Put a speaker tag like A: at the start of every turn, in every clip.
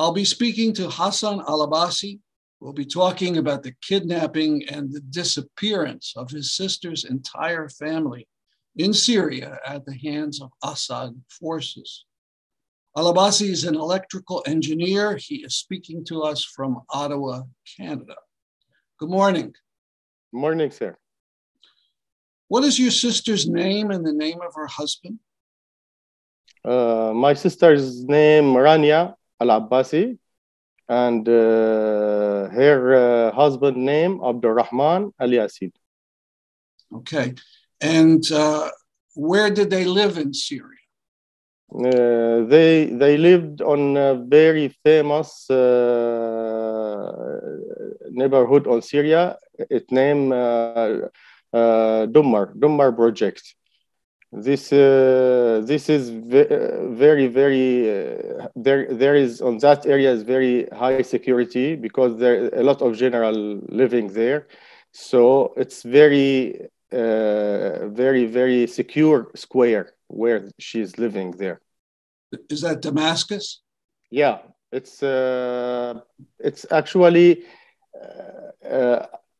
A: I'll be speaking to Hassan Alabbasi. We'll be talking about the kidnapping and the disappearance of his sister's entire family in Syria at the hands of Assad forces. Alabassi is an electrical engineer. He is speaking to us from Ottawa, Canada. Good morning.
B: Good morning, sir.
A: What is your sister's name and the name of her husband?
B: My sister's name, Rania Alabbasi, and her husband name, Abdurrahman Al-Yasin.
A: Okay. And where did they live in Syria?
B: They lived on a very famous neighborhood on Syria. It's named Dummar Project. This is very there is on that area is very high security because there are a lot of general living there, so it's very secure square where she's living there.
A: Is that Damascus?
B: Yeah, it's actually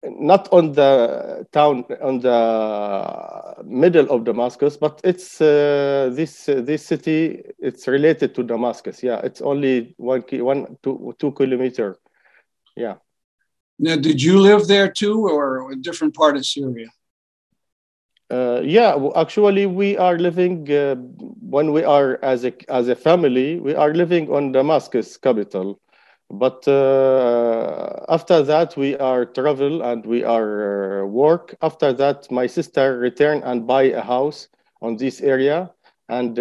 B: not on the town, on the middle of Damascus, but it's this city. It's related to Damascus. Yeah, it's only 2 kilometer. Yeah.
A: Now, did you live there too, or a different part of Syria?
B: Yeah, actually, we are living when we are as a family. We are living on Damascus capital. But after that, we are travel and we are work. After that, my sister returned and buy a house on this area and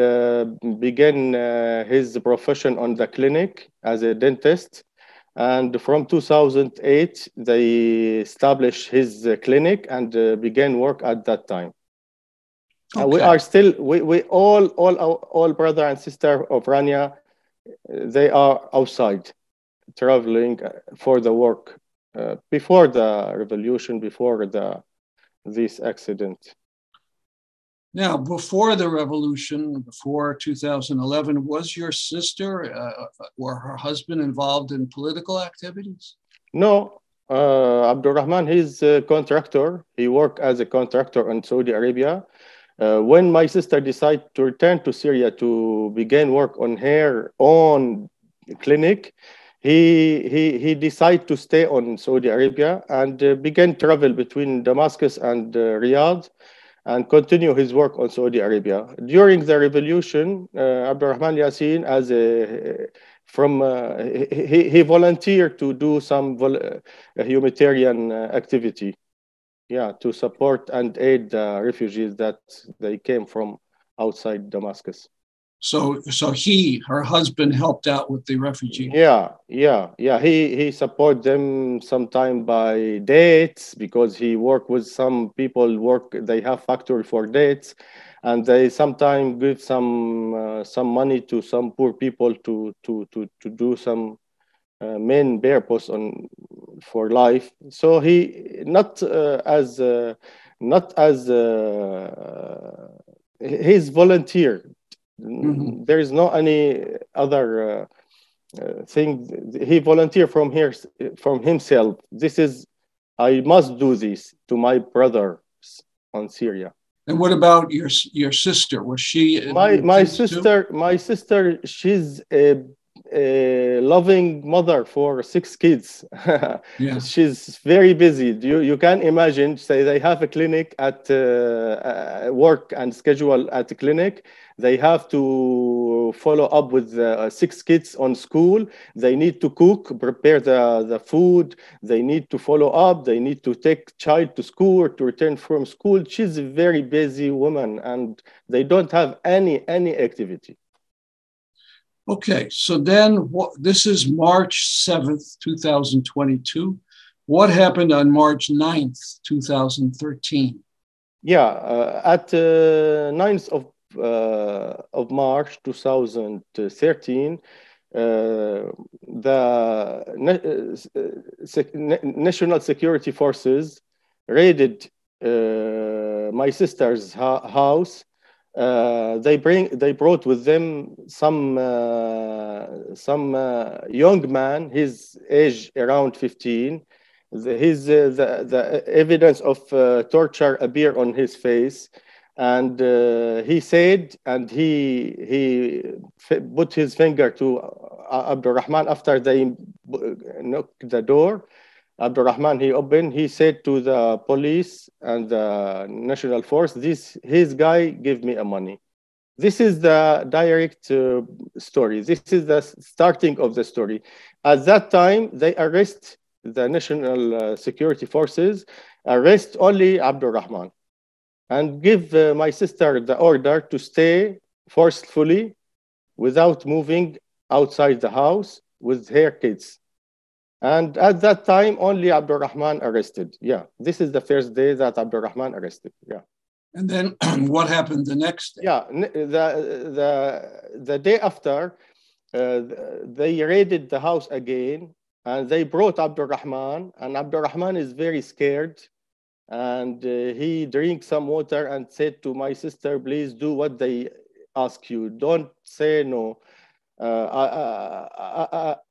B: began his profession on the clinic as a dentist. And from 2008, they established his clinic and began work at that time. Okay. We are still we all brother and sister of Rania, they are outside, traveling for the work before the revolution, before this accident.
A: Now, before the revolution, before 2011, was your sister or her husband involved in political activities?
B: No, Abdurrahman, he's a contractor. He worked as a contractor in Saudi Arabia. When my sister decided to return to Syria to begin work on her own clinic, he decided to stay on Saudi Arabia and began travel between Damascus and Riyadh and continue his work on Saudi Arabia. During the revolution, Abdurrahman Yasin, he volunteered to do some humanitarian activity, yeah, to support and aid the refugees that they came from outside Damascus.
A: So her husband helped out with the refugees.
B: Yeah. He support them sometime by dates because he work with some people. They have factory for dates, and they sometimes give some money to some poor people to do some main purpose for life. So he he's volunteer. Mm-hmm. There is no any other thing. He volunteered from himself. This is, I must do this to my brothers on Syria.
A: And what about your sister? Was she
B: my sister? She's a loving mother for 6 kids. Yeah. She's very busy. You can imagine. Say they have a clinic at work and schedule at the clinic. They have to follow up with 6 kids on school. They need to cook, prepare the food. They need to follow up. They need to take child to school or to return from school. She's a very busy woman, and they don't have any activity.
A: Okay, so then this is March 7th, 2022. What happened on March 9th, 2013?
B: Yeah, at 9th of March 2013, the National Security Forces raided my sister's house They brought with them some young man, his age around 15. The evidence of torture appear on his face, and he said, and he put his finger to Abdurrahman after they knocked the door. Abdurrahman, he opened, he said to the police and the national force, his guy give me a money. This is the direct story. This is the starting of the story. At that time, they arrest the national security forces, arrest only Abdurrahman, and give my sister the order to stay forcefully without moving outside the house with her kids. And at that time, only Abdurrahman arrested. Yeah, this is the first day that Abdurrahman arrested. Yeah.
A: And then what happened the next day?
B: Yeah, the day after, they raided the house again, and they brought Abdurrahman, and Abdurrahman is very scared, and he drank some water and said to my sister, please do what they ask you. Don't say no.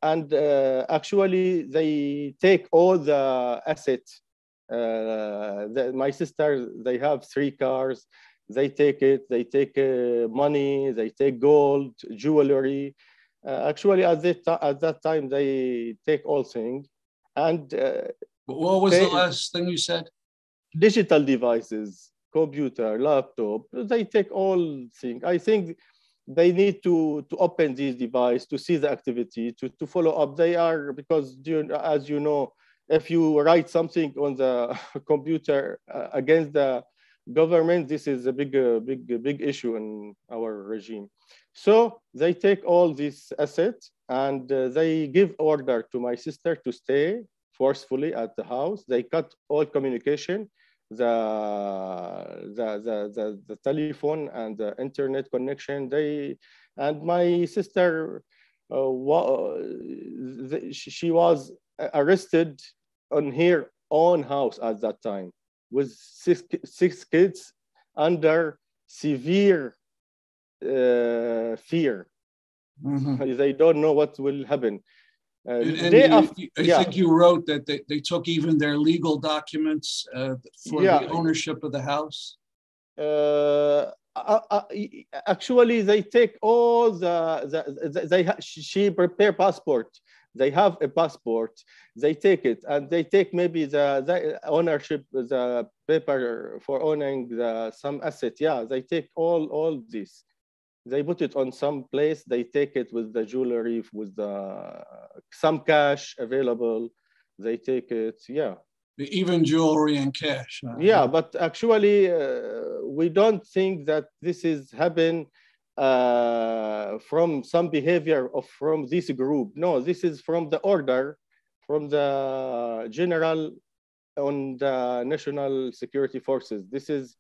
B: And actually, they take all the assets. My sister, they have 3 cars. They take it. They take money. They take gold, jewelry. Actually, at that time, they take all things. And
A: what was the last thing you said?
B: Digital devices, computer, laptop. They take all things. I think they need to open these devices to see the activity, to follow up. They are, because as you know, if you write something on the computer against the government, this is a big issue in our regime. So they take all these assets and they give order to my sister to stay forcefully at the house. They cut all communication, the telephone and the internet connection. And my sister, she was arrested on her own house at that time with six kids under severe fear. Mm-hmm. They don't know what will happen.
A: I think you wrote that they took even their legal documents for the ownership of the house.
B: Actually, they take all she prepare passport. They have a passport. They take it, and they take maybe the ownership, the paper for owning some asset. Yeah, they take all this. They put it on some place. They take it with the jewelry, with some cash available. They take it. Yeah.
A: Even jewelry and cash.
B: Yeah, but actually, we don't think that this is happened from some behavior from this group. No, this is from the order, from the general on the national security forces. This is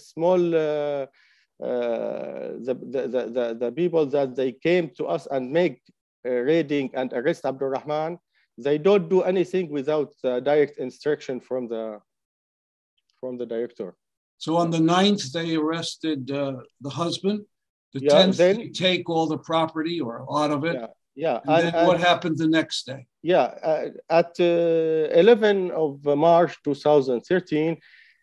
B: small. The people that they came to us and make raiding and arrest Abdurrahman, they don't do anything without direct instruction from the director.
A: So on the 9th, they arrested the husband. The 10th, they take all the property or a lot of it.
B: Yeah.
A: And then what happened the next day?
B: Yeah, at 11 of March 2013,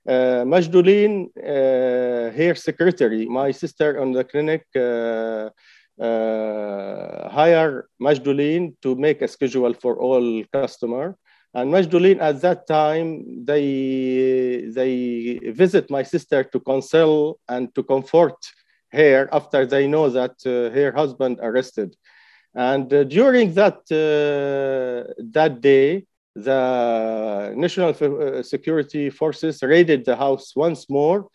B: Majdouline, her secretary, my sister on the clinic, hire Majdouline to make a schedule for all customer. And Majdouline, at that time, they visit my sister to console and to comfort her after they know that her husband arrested. And during that day, the National Security Forces raided the house once more,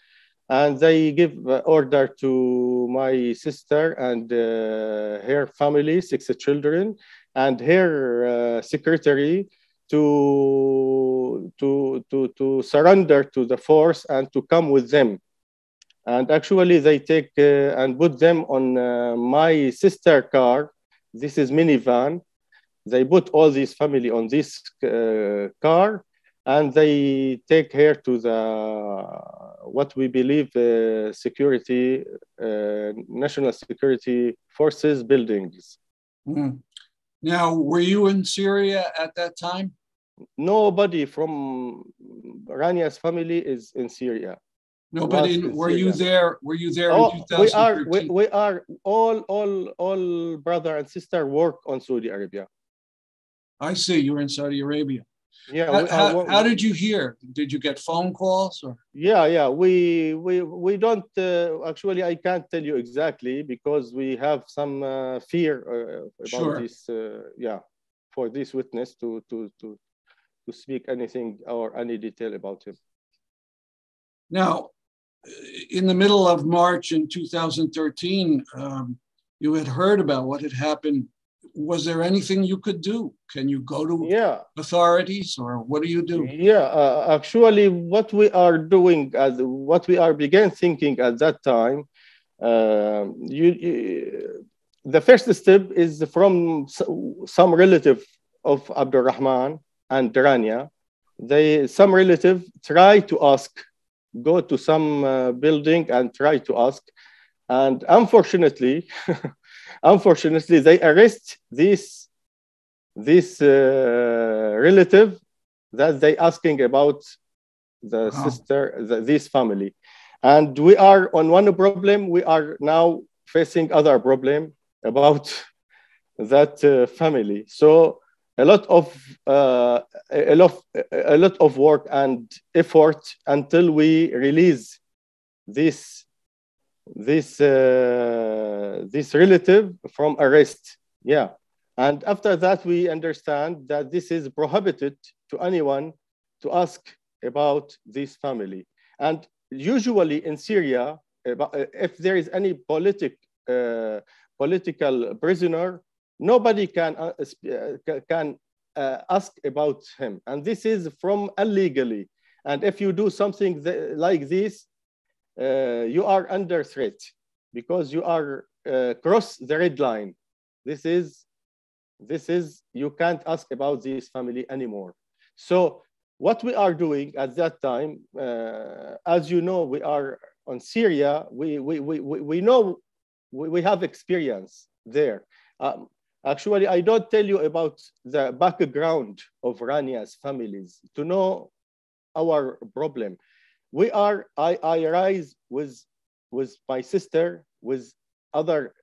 B: and they give order to my sister and her family, 6 children, and her secretary to surrender to the force and to come with them. And actually, they take and put them on my sister car. This is minivan. They put all this family on this car, and they take her to the what we believe security, national security forces buildings.
A: Mm. Now, were you in Syria at that time?
B: Nobody from Rania's family is in Syria.
A: Nobody. Were you there? Were you there in
B: Oh,
A: 2013?
B: we are all brother and sister work on Saudi Arabia.
A: I see. You were in Saudi Arabia.
B: Yeah,
A: how did you hear? Did you get phone calls or?
B: Yeah. We don't actually. I can't tell you exactly because we have some fear about
A: Sure.
B: this. Yeah, for this witness to speak anything or any detail about him.
A: Now, in the middle of March in 2013, you had heard about what had happened. Was there anything you could do? Can you go to authorities, or what do you do?
B: Yeah, actually, what we are doing, what we are began thinking at that time, the first step is from some relative of Abdurrahman and Rania. Some relative try to ask, go to some building and try to ask, and unfortunately, unfortunately, they arrest this relative that they asking about the sister, this family, and we are on one problem. We are now facing other problem about that family. So a lot of work and effort until we release this relative from arrest. Yeah. And after that, we understand that this is prohibited to anyone to ask about this family. And usually in Syria, if there is any political prisoner, nobody can ask about him. And this is from illegally. And if you do something like this, you are under threat because you are cross the red line. This is you can't ask about this family anymore. So what we are doing at that time, as you know, we are on Syria. We know we have experience there. Actually, I don't tell you about the background of Rania's families to know our problem. I rise with my sister, with other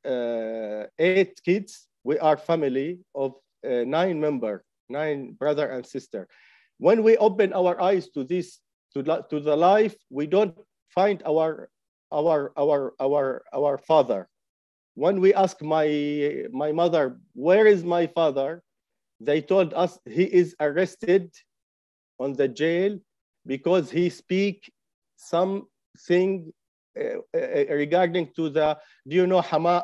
B: 8 kids. We are family of 9 members, 9 brother and sister. When we open our eyes to this, to the life, we don't find our father. When we ask my mother, where is my father? They told us he is arrested on the jail because he speak something regarding to the, do you know Hama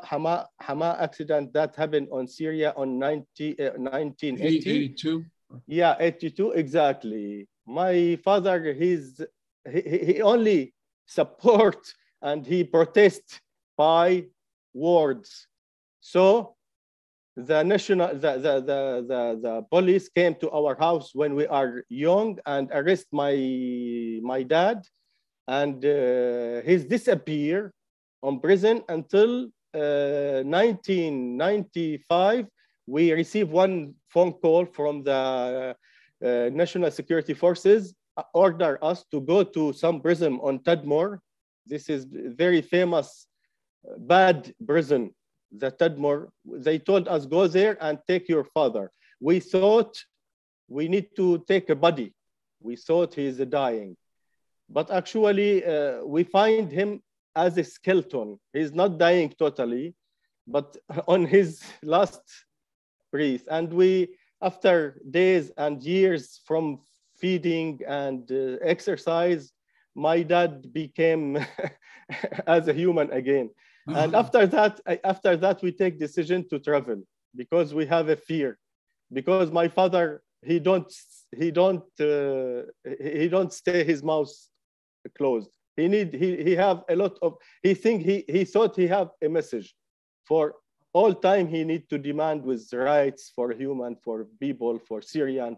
B: accident that happened on Syria on 1980?
A: 82?
B: Yeah, 82, exactly. My father, he only support and he protest by words. So the police came to our house when we are young and arrest my dad, and he's disappeared on prison until 1995. We received one phone call from the National Security Forces, order us to go to some prison on Tadmor. This is very famous bad prison, the Tadmor. They told us, go there and take your father. We thought we need to take a body. We thought he is dying. But actually, we find him as a skeleton. He's not dying totally, but on his last breath. And we, after days and years from feeding and exercise, my dad became as a human again. And after that, we take decision to travel because we have a fear. Because my father, he don't stay his mouth closed. He have a lot of, he thought he have a message for all time. He need to demand with rights for human, for people, for Syrian,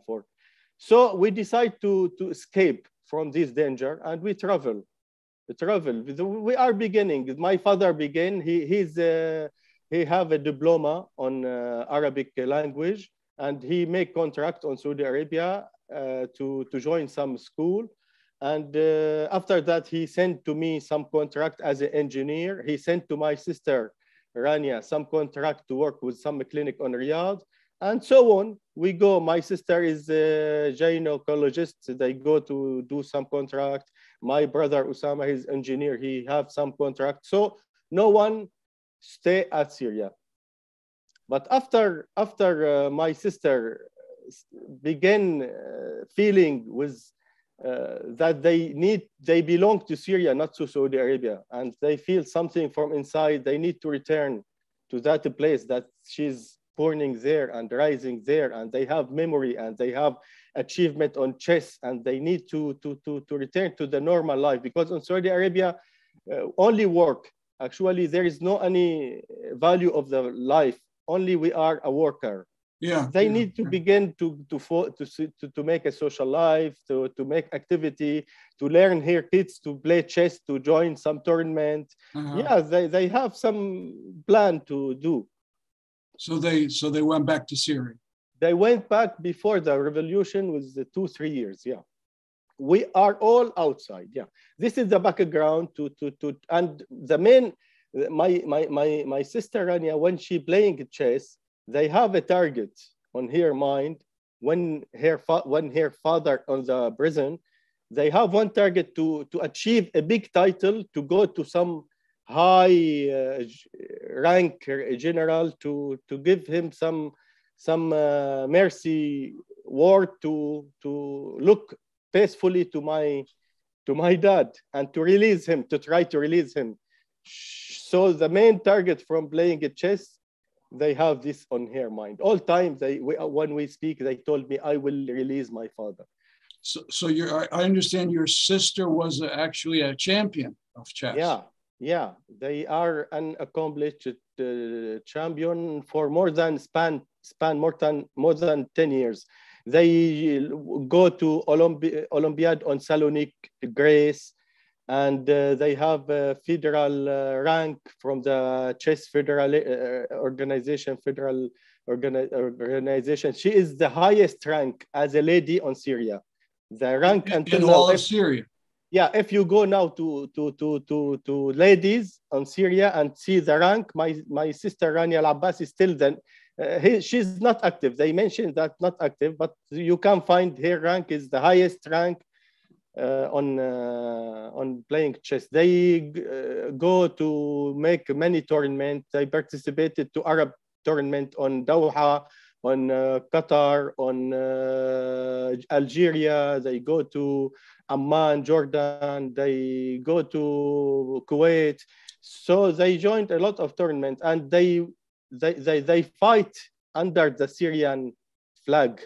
B: So we decide to escape from this danger, and we travel. We are beginning. My father began. He have a diploma on Arabic language, and he make contract on Saudi Arabia to join some school. And after that, he sent to me some contract as an engineer. He sent to my sister Rania some contract to work with some clinic on Riyadh, and so on. We go. My sister is a gynecologist. They go to do some contract. My brother Usama is engineer. He have some contract. So no one stay at Syria. But after my sister began feeling with that they belong to Syria, not to Saudi Arabia, and they feel something from inside. They need to return to that place that she's born there and rising there, and they have memory and they have achievement on chess, and they need to return to the normal life, because in Saudi Arabia only work. Actually, there is no any value of the life. Only we are a worker.
A: Yeah,
B: they need to begin to make a social life, to make activity, to learn here kids to play chess, to join some tournament. Yeah, they have some plan to do.
A: So they went back to Syria.
B: They went back before the revolution was 2-3 years. Yeah, we are all outside. Yeah, this is the background and the main. My sister Rania, when she playing chess, they have a target on her mind. When her father on the prison, they have one target to achieve a big title, to go to some high rank general, to give him some mercy word, to look peacefully to my dad and to release him, to try to release him. So the main target from playing chess, they have this on her mind all time. When we speak, they told me, I will release my father.
A: So I understand your sister was actually a champion of chess.
B: Yeah, they are an accomplished champion for more than 10 years. They go to Olympiad on Salonique, Greece, and they have a federal rank from the chess federal organization. She is the highest rank as a lady on Syria. The rank
A: in all of Syria.
B: Yeah, if you go now to ladies on Syria and see the rank, my sister Rania Alabbasi still then. She's not active. They mentioned that not active, but you can find her rank is the highest rank on playing chess. They go to make many tournaments. They participated to Arab tournament on Doha, on Qatar, on Algeria. They go to Amman, Jordan. They go to Kuwait. So they joined a lot of tournaments, and they fight under the Syrian flag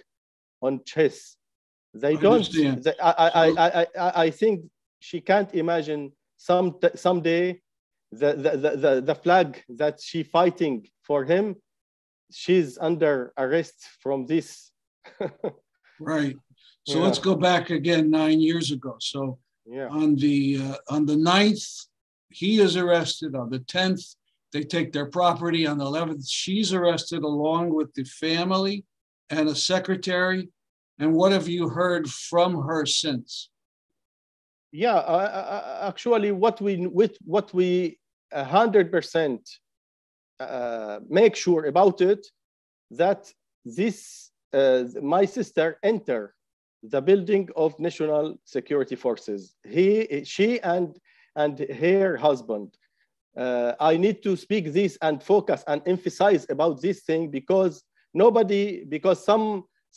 B: on chess. They don't. I think she can't imagine someday the flag that she fighting for him. She's under arrest from this.
A: Right. So let's go back again 9 years ago. So on the 9th, he is arrested. On the 10th, they take their property. On the 11th, she's arrested along with the family and a secretary. And what have you heard from her since?
B: Yeah, actually, what we 100% make sure about it, that this my sister enter the building of National Security Forces. She and her husband. I need to speak this and focus and emphasize about this thing, because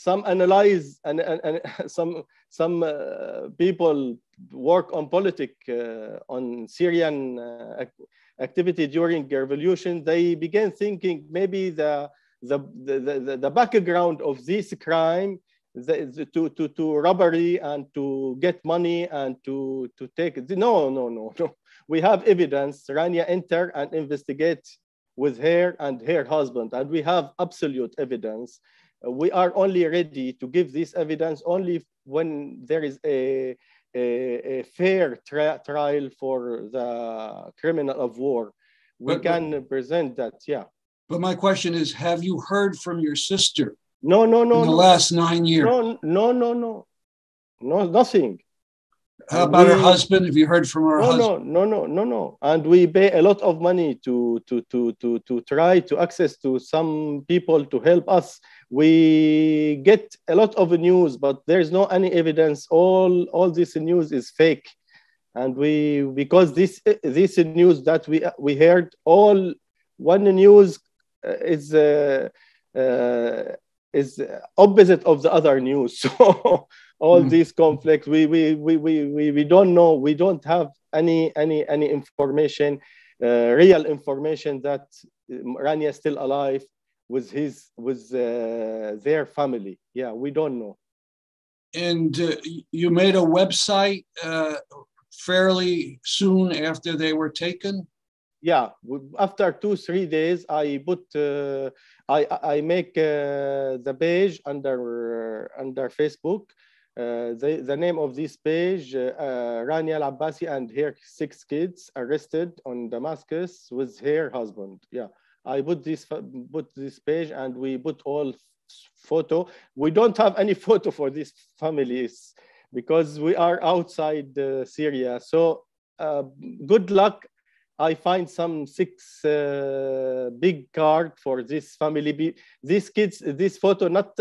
B: some analyze and some people work on politics on Syrian activity during the revolution. They began thinking maybe the background of this crime, to robbery and to get money and to take it. No. We have evidence. Rania enter and investigate with her and her husband, and we have absolute evidence. we are only ready to give this evidence only when there is a fair trial for the criminal of war. We can present that, yeah.
A: But my question is, have you heard from your sister
B: No,
A: in the last 9 years?
B: No, nothing.
A: How about her husband? Have you heard from her husband?
B: No. And we pay a lot of money to try to access to some people to help us. We get a lot of news, but there's no any evidence. All this news is fake. And because this news that we heard, all one news is opposite of the other news. So all these conflicts, we don't know. We don't have any information, real information that Rania is still alive with their family. Yeah, we don't know.
A: And you made a website fairly soon after they were taken?
B: Yeah, after 2-3 days, I put I make the page under Facebook. The name of this page, Rania Alabbasi and her 6 kids arrested on Damascus with her husband. Yeah, I put this page, and we put all photo. We don't have any photo for these families because we are outside Syria. So good luck. I find some 6 big card for this family. These kids, this photo not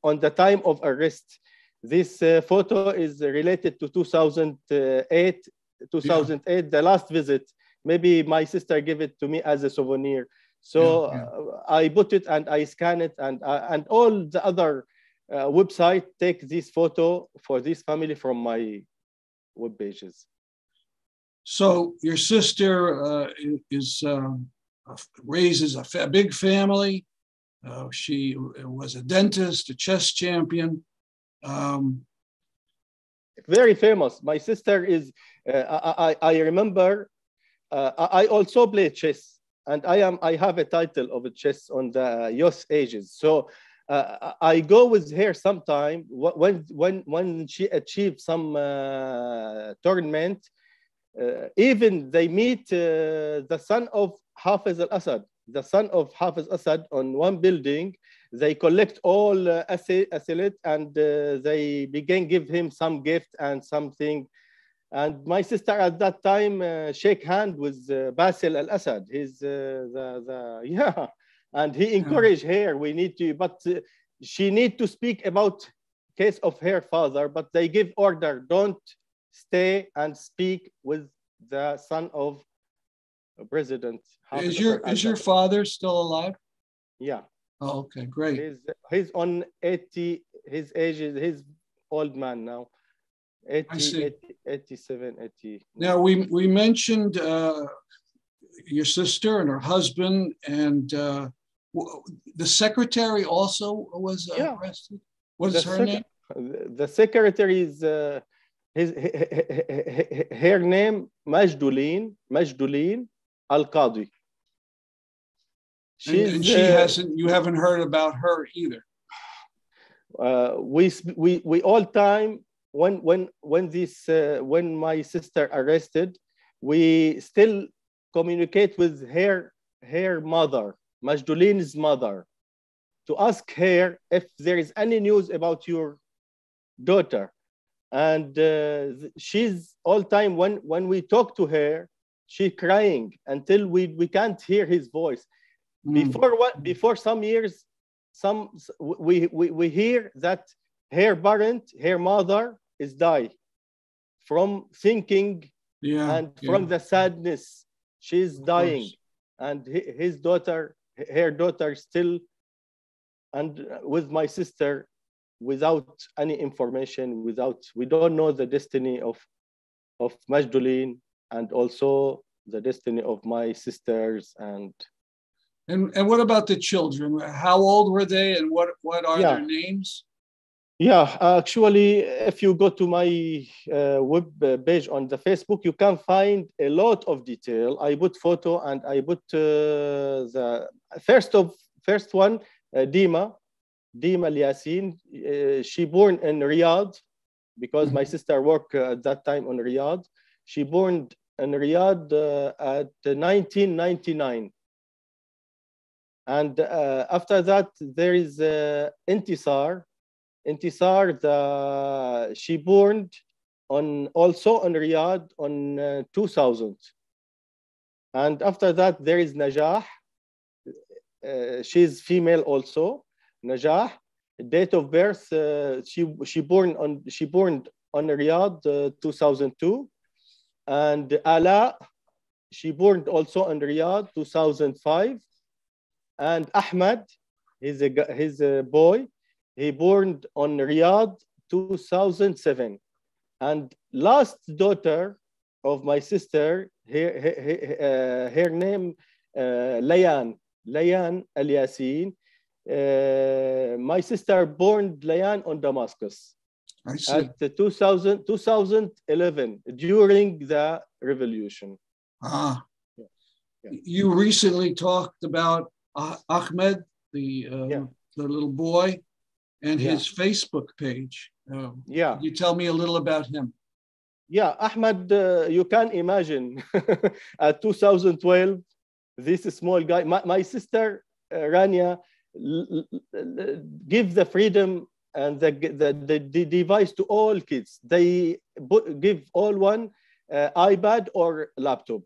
B: on the time of arrest. This photo is related to 2008, the last visit. Maybe my sister gave it to me as a souvenir. So I put it and I scan it, and all the other website take this photo for this family from my web pages.
A: So your sister raises a big family. She was a dentist, a chess champion.
B: Very famous. My sister is, I remember, I also play chess, and I have a title of a chess on the youth ages. So I go with her sometime when she achieved some tournament. Even they meet the son of Hafiz al-Assad. The son of Hafiz Assad on one building. They collect all assets, and they begin give him some gift and something. And my sister at that time shake hand with Basil al-Assad. He's and he encouraged her. We need to, but she need to speak about case of her father. But they give order, don't stay and speak with the son of President.
A: Is your father still alive?
B: Yeah.
A: Oh, okay, great.
B: He's on 80. His age is, he's old man now. 80, 87, 80.
A: Now we mentioned your sister and her husband, and the secretary also was arrested. What is her name?
B: The secretary is her name Majduleen Al-Qadi.
A: And she hasn't. You haven't heard about her either.
B: We all time when my sister arrested, we still communicate with her mother, Majduleen's mother, to ask her if there is any news about your daughter. And she's all time when we talk to her, she's crying until we can't hear his voice. Before some years, we hear that her mother is died from thinking from the sadness. She's dying, and her daughter still, and with my sister, without any information, we don't know the destiny of Majduleen, and also the destiny of my sisters. And
A: what about the children? How old were they, and what are their names?
B: Yeah, actually, if you go to my web page on the Facebook, you can find a lot of detail. I put photo, and I put the first one Dima Al-Yassin. She born in Riyadh because my sister worked at that time on Riyadh. She born in Riyadh at 1999. And after that, there is Intisar. Intisar, she born also on Riyadh on 2000. And after that, there is Najah. She's female also. Najah, date of birth, she born on Riyadh 2002. And Ala, she born also on Riyadh 2005. And Ahmad, he's a boy. He born on Riyadh 2007. And last daughter of my sister, her name Layan Al-Yassin. My sister born Layan on Damascus.
A: I see.
B: At the 2011 during the revolution.
A: Ah.
B: Yeah.
A: You recently talked about Ahmed, the little boy, and his Facebook page. Can you tell me a little about him?
B: Yeah, Ahmed, you can imagine at 2012, this small guy, my sister Rania, give the freedom and the device to all kids. They give all one iPad or laptop.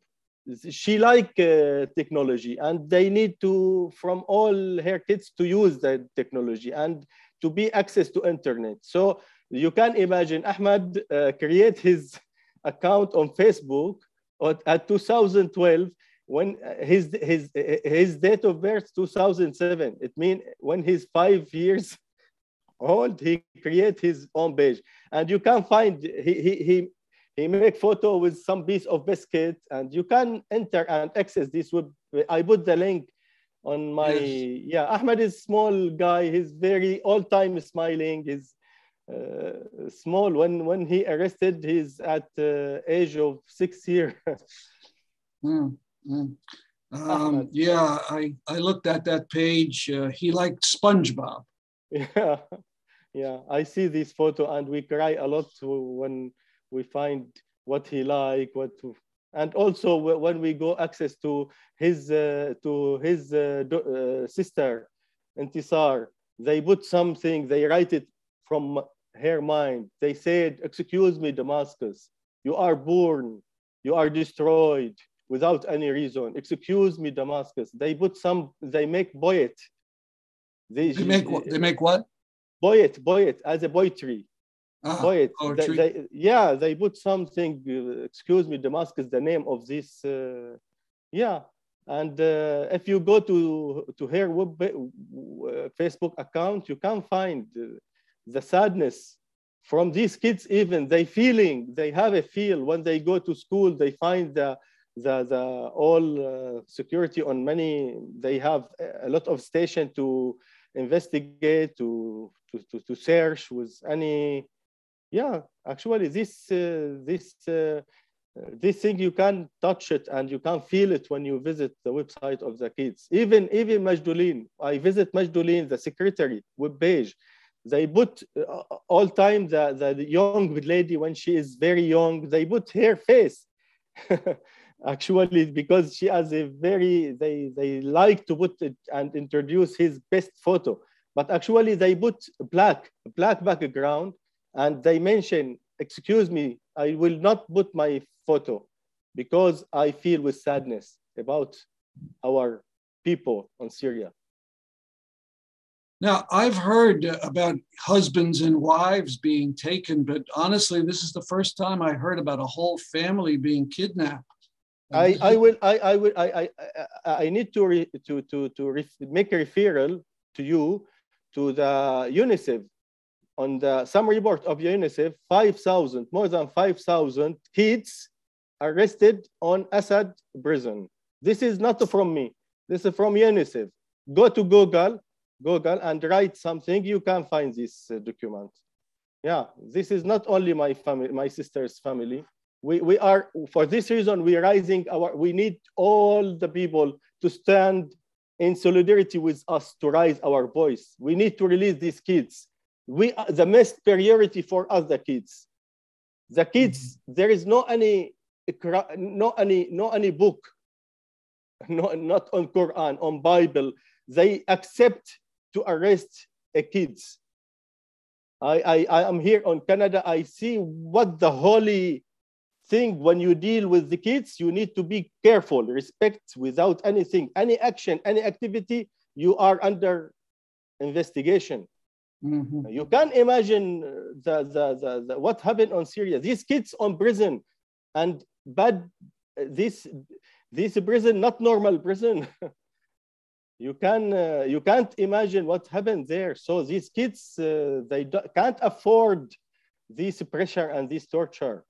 B: She like technology, and they need to, from all her kids, to use the technology and to be access to internet. So you can imagine Ahmad create his account on Facebook at 2012 when his date of birth 2007. It means when he's 5 years old, he create his own page, and you can find he make photo with some piece of biscuit, and you can enter and access this web. I put the link on my, Ahmed is small guy. He's very all time smiling. He's small. When he arrested, he's at the age of 6 years.
A: I looked at that page. He liked SpongeBob.
B: Yeah, I see this photo, and we cry a lot when we find what he like, and also when we go access to his sister Intisar, they put something, they write it from her mind. They said, "Excuse me, Damascus, you are born, you are destroyed without any reason. Excuse me, Damascus." They put they make poet.
A: They make what?
B: Poet as a poetry. Poet.
A: Poetry.
B: They put something. Excuse me, Damascus, the name of this. And if you go to her Facebook account, you can find the sadness from these kids. Even they have a feel when they go to school. They find the all security on many. They have a lot of station to investigate, to search with any. Actually, this thing, you can touch it and you can feel it when you visit the website of the kids. Even Majdoulin, I visit Majdoulin, the secretary web page. They put all time the young lady when she is very young. They put her face. Actually, because she has a very, they like to put it and introduce his best photo. But actually, they put black background, and they mention, "Excuse me, I will not put my photo because I feel with sadness about our people in Syria."
A: Now, I've heard about husbands and wives being taken, but honestly, this is the first time I heard about a whole family being kidnapped.
B: I need to make a referral to you to the Unicef. On some report of Unicef, more than 5,000 kids arrested on Assad prison. This is not from me. This is from Unicef. Go to Google and write something. You can find this document. This is not only my family, my sister's family. We are, for this reason, we need all the people to stand in solidarity with us to raise our voice. We need to release these kids. The most priority for us, the kids. The kids, there is no any book, not on Quran, on Bible. They accept to arrest a kids. I am here on Canada. I see what the holy thing when you deal with the kids, you need to be careful, respect without anything, any action, any activity, you are under investigation. You can imagine what happened on Syria. These kids on prison, and this prison, not normal prison. You can't imagine what happened there. So these kids, they can't afford this pressure and this torture.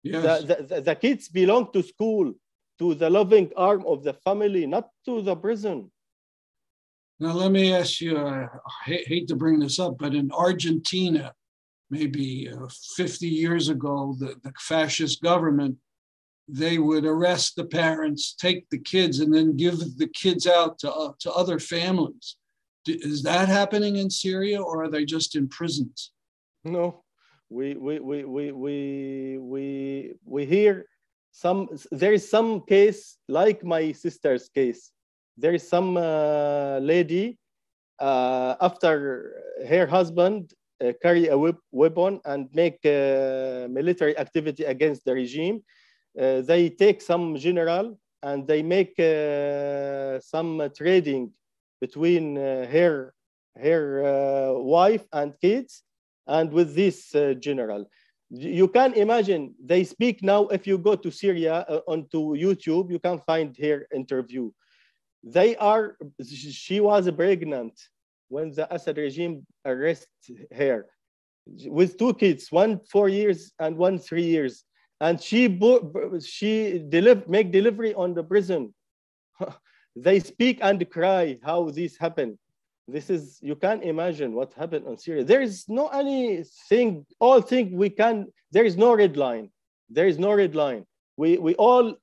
B: Yes. The kids belong to school, to the loving arm of the family, not to the prison.
A: Now, let me ask you, I hate to bring this up, but in Argentina, maybe 50 years ago, the fascist government, they would arrest the parents, take the kids, and then give the kids out to other families. Is that happening in Syria, or are they just in prisons?
B: No, we hear there is some case like my sister's case. There is some lady after her husband carry a weapon and make military activity against the regime. They take some general and they make some trading between her wife and kids, and with this general. You can imagine, they speak now, if you go to Syria onto YouTube, you can find her interview. She was pregnant when the Assad regime arrested her with two kids, one 4 years and one 3 years. And she make delivery on the prison. They speak and cry how this happened. This is, you can imagine what happened on Syria. There is no anything, there is no red line. There is no red line. We all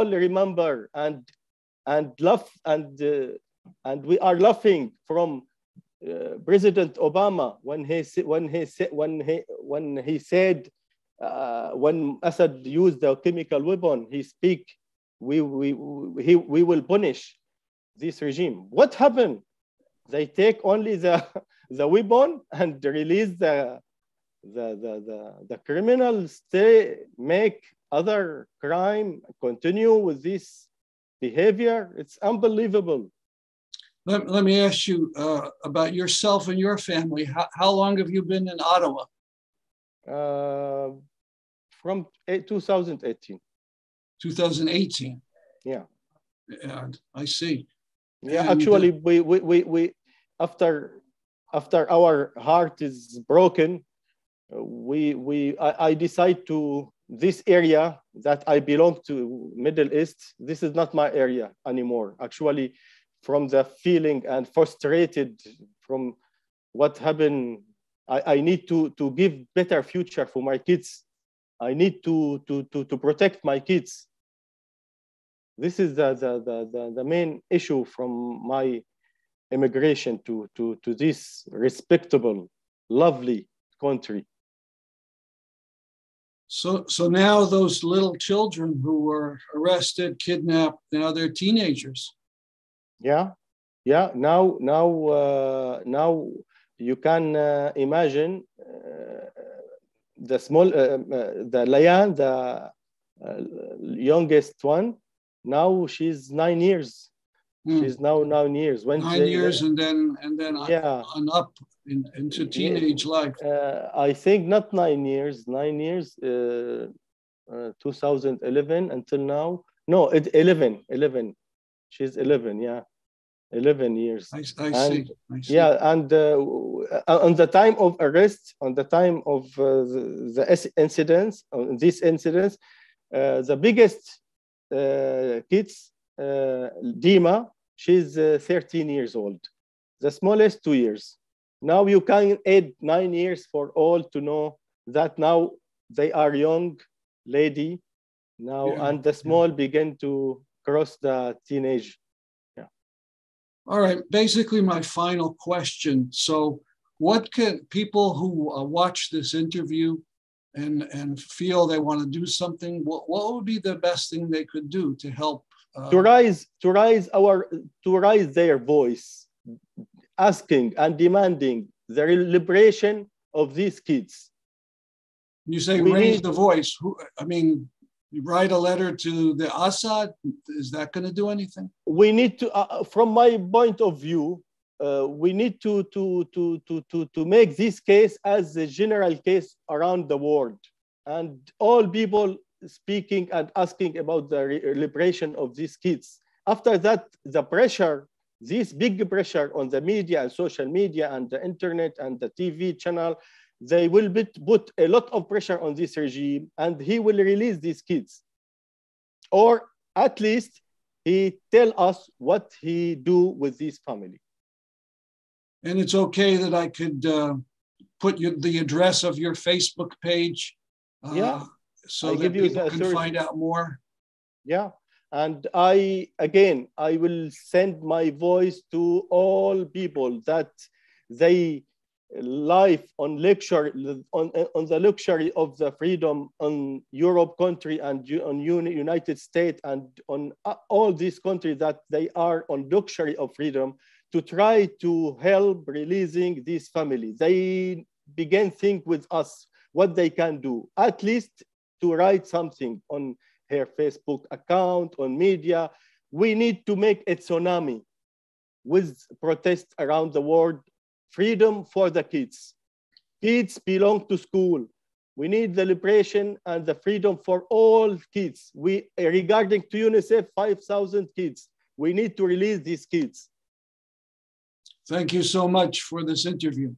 B: remember and laugh, and we are laughing from President Obama when he said when Assad used the chemical weapon, he speak, we will punish this regime. What happened? They take only the weapon and release the criminals. They make other crime, continue with this behavior. It's unbelievable.
A: Let me ask you about yourself and your family. How long have you been in Ottawa?
B: From 2018.
A: 2018.
B: Yeah.
A: I see.
B: Yeah, and actually, we after our heart is broken, I decide to this area that I belong to, Middle East. This is not my area anymore. Actually, from the feeling and frustrated from what happened, I need to give better future for my kids. I need to protect my kids. This is the main issue from my immigration to this respectable, lovely country.
A: So now those little children who were arrested, kidnapped, now they're teenagers.
B: Yeah. Now you can imagine the small, the Layan, the youngest one. Now she's 9 years. She's now 9 years. When
A: 9 years, and then
B: yeah,
A: on up into teenage life.
B: I think not 9 years. 9 years, 2011 until now. No, 11. She's 11. Yeah, 11 years.
A: I see.
B: Yeah, and on the time of arrest, on the time of the incidents, these incidents, the biggest kids, Dima, she's 13 years old. The smallest, 2 years. Now you can add 9 years for all to know that now they are young lady now, and the small begin to cross the teenage. Yeah.
A: All right, basically my final question. So what can people who watch this interview and feel they want to do something, what would be the best thing they could do to help?
B: To raise their voice, asking and demanding the liberation of these kids.
A: You say raise the voice. I mean, you write a letter to the Assad. Is that going to do anything?
B: We need to, from my point of view, we need to make this case as a general case around the world, and all people speaking and asking about the liberation of these kids. After that, the pressure, this big pressure on the media and social media and the internet and the TV channel, they will put a lot of pressure on this regime, and he will release these kids. Or at least he tell us what he do with this family.
A: And it's okay that I could put the address of your Facebook page so that people can find out more?
B: Yeah. And I will send my voice to all people that they live on luxury, on the luxury of the freedom on Europe country and on United States and on all these countries that they are on luxury of freedom, to try to help releasing this family. They begin think with us what they can do, at least to write something on her Facebook account, on media. We need to make a tsunami with protests around the world. Freedom for the kids. Kids belong to school. We need the liberation and the freedom for all kids. Regarding to UNICEF, 5,000 kids. We need to release these kids.
A: Thank you so much for this interview.